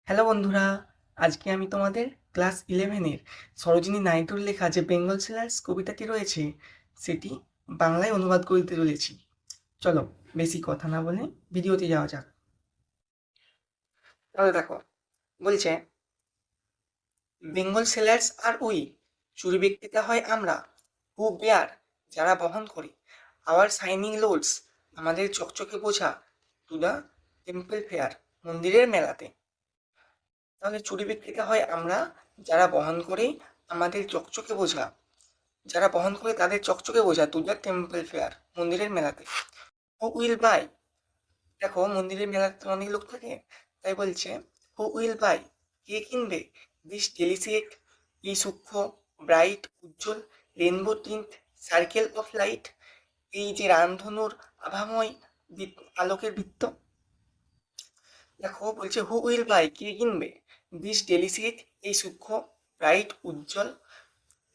Hello বন্ধুরা, আজকে আমি তোমাদের ক্লাস 11-এর সরোজিনী নাইডুর লেখা যে বেঙ্গল সেলার্স কবিতাটি রয়েছে সেটি বাংলায় অনুবাদ করতে চলেছি। চলো, বেশি কথা না বলে ভিডিওতে যাওয়া যাক। তাহলে দেখো, বলছে, বেঙ্গল সেলার্স আর উই, চুরি বিক্রেতা হয় আমরা, হু বেয়ার, যারা বহন করি আওয়ার শাইনিং লোডস, আমাদের চকচকে বোঝা, টু দ্য টেম্পল ফেয়ার, মন্দিরের মেলাতে। তাহলে চুরি বিক্রেতা হয় আমরা, যারা বহন করি আমাদের চকচকে বোঝা, যারা বহন করে তাদের চকচকে বোঝা টু দ্য টেম্পল ফেয়ার, মন্দিরের মেলাতে। হু উইল বাই, দেখো মন্দিরের মেলাতে তো অনেক লোক থাকে, তাই বলছে হু উইল বাই, কে কিনবে, দিস ডেলিসিয়েট, এই সূক্ষ্ম, ব্রাইট, উজ্জ্বল, rainbow tint circle of light, এই যে রামধনুর আভাময় আলোকের বৃত্ত। দেখো বলছে হু উইল বাই, কে কিনবে, দিস ডেলিসিয়েট, এই সূক্ষ্ম, ব্রাইট, উজ্জ্বল,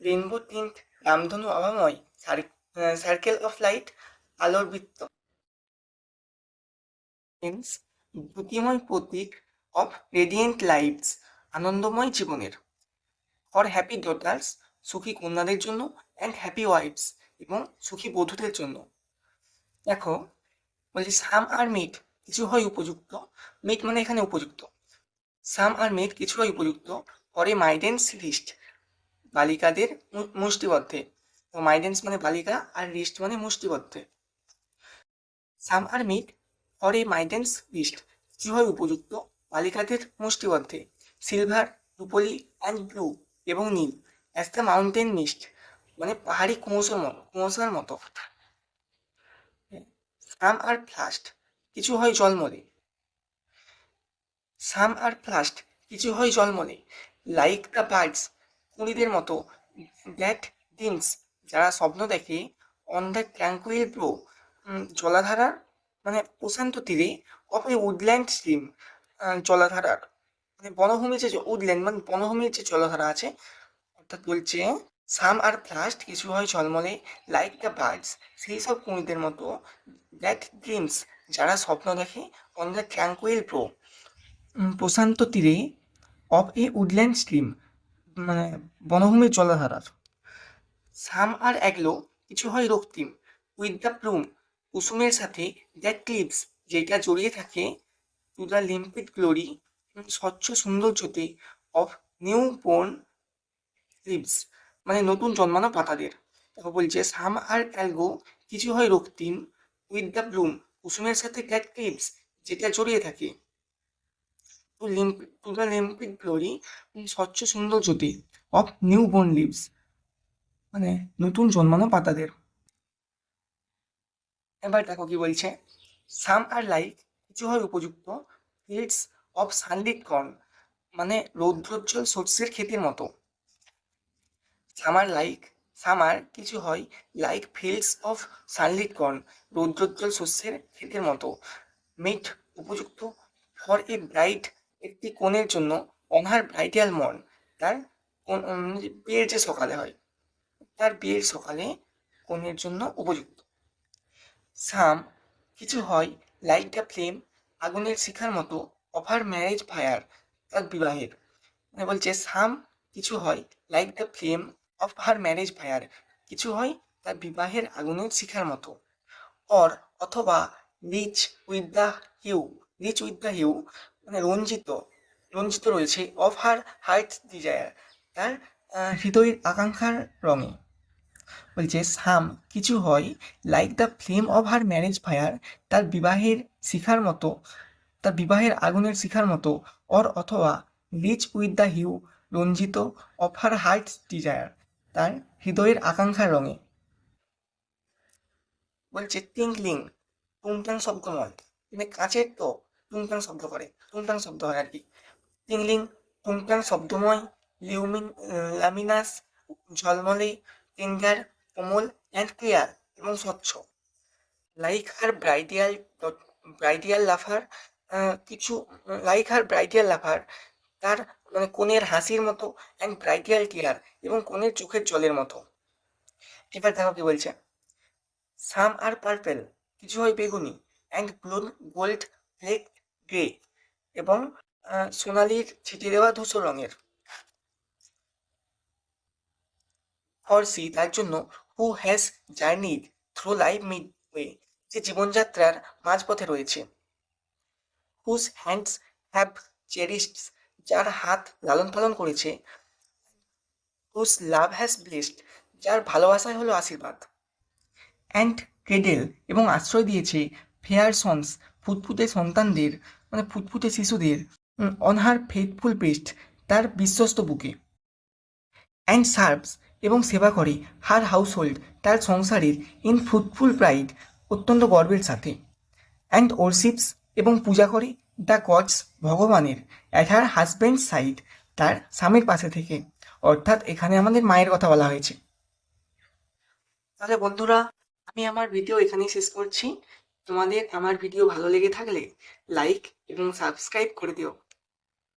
রেনবো টিন্ট রামধনু আভাময়, সার্কেল অফ লাইট, আলোর বৃত্ত, মিন্স দ্যুতিময় প্রতীক অফ রেডিয়েন্ট লাইফস, আনন্দময় জীবনের, ফর হ্যাপি ডটার্স, সুখী কন্যাদের জন্য, অ্যান্ড হ্যাপি ওয়াইফস, এবং সুখী বধূদের জন্য। দেখো বলছি সাম আর মিট, কিছু হয় উপযুক্ত, মিট মানে এখানে উপযুক্ত, সাম আর মিট কিছু হয় উপযুক্ত, ফরে মাইডেন্স লিস্ট, বালিকাদের মুষ্টিবদ্ধে। তো মাইডেন্স মানে বালিকা আর রিস্ট মানে মুষ্টিবদ্ধে। সাম আর মিট ফর এ মাইডেন্স লিস্ট, কিছু হয় উপযুক্ত, বালিকাদের মুষ্টিবদ্ধে, সিলভার, রুপলি অ্যান্ড ব্লু, এবং নীল, অ্যাজ দ্য মাউন্টেন মিস্ট, মানে পাহাড়ি কুয়াশার মতো। সাম আর ফ্লাস্ট, কিছু হয় জলমলে, সাম আর ফ্লাস্ট, কিছু হয় জলমলে, লাইক দ্য বার্ডস, কুঁড়িদের মতো, দ্যাট ড্রিমস, যারা স্বপ্ন দেখে, অন দ্য ট্র্যাঙ্কুইল ব্রো, জলাধারার মানে প্রশান্ত তীরে, অফ এ উডল্যান্ড স্ট্রিম, জলাধারার মানে বনভূমি যে উডল্যান্ড মানে বনভূমির যে জলাধারা আছে, অর্থাৎ বলছে সাম আর ফ্লাস্ট, কিছু হয় ঝলমলে, লাইক দ্য বার্ডস, সেই সব কুঁড়িদের মতো, দ্যাট ড্রিমস, যারা স্বপ্ন দেখে, অন দ্য ট্র্যাঙ্কুইল ব্রো, প্রশান্ত তীরে, অফ এ উডল্যান্ড স্ট্রিম মানে বনভূমির জলাধারার। সাম আর এগলো, কিছু হয় রক্তিম, উইথ দ্য প্লুম, কুসুমের সাথে, দ্যাট ক্লিপস, যেটা জড়িয়ে থাকে, টু দ্য লিম্পিড গ্লোরি, স্বচ্ছ সৌন্দর্যতে, অফ নিউ বোর্ন লিভস, মানে নতুন জন্মানো পাতাদের। দেখো বলছে সাম আর অ্যালগো, কিছু হয় রক্তিম, উইথ দ্য ব্লুম, কুসুমের সাথে, দ্যাট ক্লিপস, যেটা জড়িয়ে থাকে, টু দ্য লিম্পিড গ্লোরি, স্বচ্ছ সৌন্দর্যতে, অফ নিউ বোর্ন লিভস, মানে নতুন জন্মানো পাতাদের। এবার দেখো কি বলছে, সাম আর লাইক, কিছু হয় উপযুক্ত, ফিল্ডস অফ সানলিট কর্ন, মানে রৌদ্রোজ্জ্বল শস্যের ক্ষেতের মতো। সামার লাইক, সামার কিছু হয়, like fields of sunlit corn, রৌদ্রোজ্জ্বল শস্যের ক্ষেতের মতো। মিট উপযুক্ত, ফর এ ব্রাইড, একটি কনের জন্য, অন হার ব্রাইডাল মর্ন, তার বিয়ের যে সকালে হয়, তার বিয়ের সকালে কনের জন্য উপযুক্ত। সাম কিছু হয়, লাইক দ্য ফ্লেম, আগুনের শিখার মতো, অফ হার ম্যারেজ ফায়ার, তার বিবাহের, মানে বলছে সাম কিছু হয়, like the flame of her marriage fire, কিছু হয় তার বিবাহের আগুনের শিখার মতো। অর অথবা rich with the hue, rich with the hue মানে রঞ্জিত, রঞ্জিত রয়েছে, অফ হার হার্ট ডিজায়ার, তার হৃদয়ের আকাঙ্ক্ষার রঙে। বলছে সাম কিছু হয়, like the flame of her marriage fire, তার বিবাহের শিখার মতো, তার বিবাহের আগুনের শিখার মতো, অর অথবা রিচ উইথ দ্য হিউ, রঞ্জিত, অফ হার হার্ট ডিজায়ার, তার হৃদয়ের আকাঙ্ক্ষার রঙে। বলছে টিংলিং, টুংটাং শব্দময়, মানে কাঁচের তো টুংটাং শব্দ করে, টুংটাং শব্দ হয় আর কি। টিংলিং, টুংটাং শব্দময়, লিউমিন লামিনাস, ঝলমলে, টেন্ডার, কোমল, অ্যান্ড ক্লিয়ার, এবং স্বচ্ছ। লাইক হার ব্রাইডিয়াল, ব্রাইডিয়াল লাফার, কিছু, লাইক হার ব্রাইডিয়াল লাফার, তার মানে কনের হাসির মতো, অ্যান্ড ব্রাইডিয়াল টিয়ার, এবং কনের চোখের জলের মতো। এবার দেখো কি বলছে, সাম আর পার্পেল, কিছু হয় বেগুনি, অ্যান্ড ব্লুন গোল্ড ফ্লেক গ্রে, এবং সোনালির ছিটিয়ে দেওয়া ধূসর রঙের। ফর সি তার জন্য, who has journeyed through life mid way, যে জীবনযাত্রার মাঝপথে রয়েছে। হুজ হ্যান্ডস হ্যাভ চেরিশড, যার হাত লালন পালন করেছে। হুজ লাভ হ্যাজ ব্লেসড, যার ভালোবাসায় হলো আশীর্বাদ। অ্যান্ড ক্রেডেল, এবং আশ্রয় দিয়েছে ফেয়ার সন্স, ফুটফুটে সন্তানদের, মানে ফুটফুটে শিশুদের, অন হার ফেথফুল ব্রেস্ট, তার বিশ্বস্ত বুকে। অ্যান্ড সার্ভস, এবং সেবা করে হার হাউসহোল্ড, তার সংসারের, ইন ফ্রুটফুল প্রাইড, অত্যন্ত গর্বের সাথে। অ্যান্ড ওরশিপস, এবং পূজা করে দ্য গডস, ভগবানের, অ্যাট হার হাজব্যান্ড সাইড, তার স্বামীর পাশে থেকে। অর্থাৎ এখানে আমাদের মায়ের কথা বলা হয়েছে। তাহলে বন্ধুরা, আমি আমার ভিডিও এখানেই শেষ করছি। তোমাদের আমার ভিডিও ভালো লেগে থাকলে লাইক এবং সাবস্ক্রাইব করে দিও।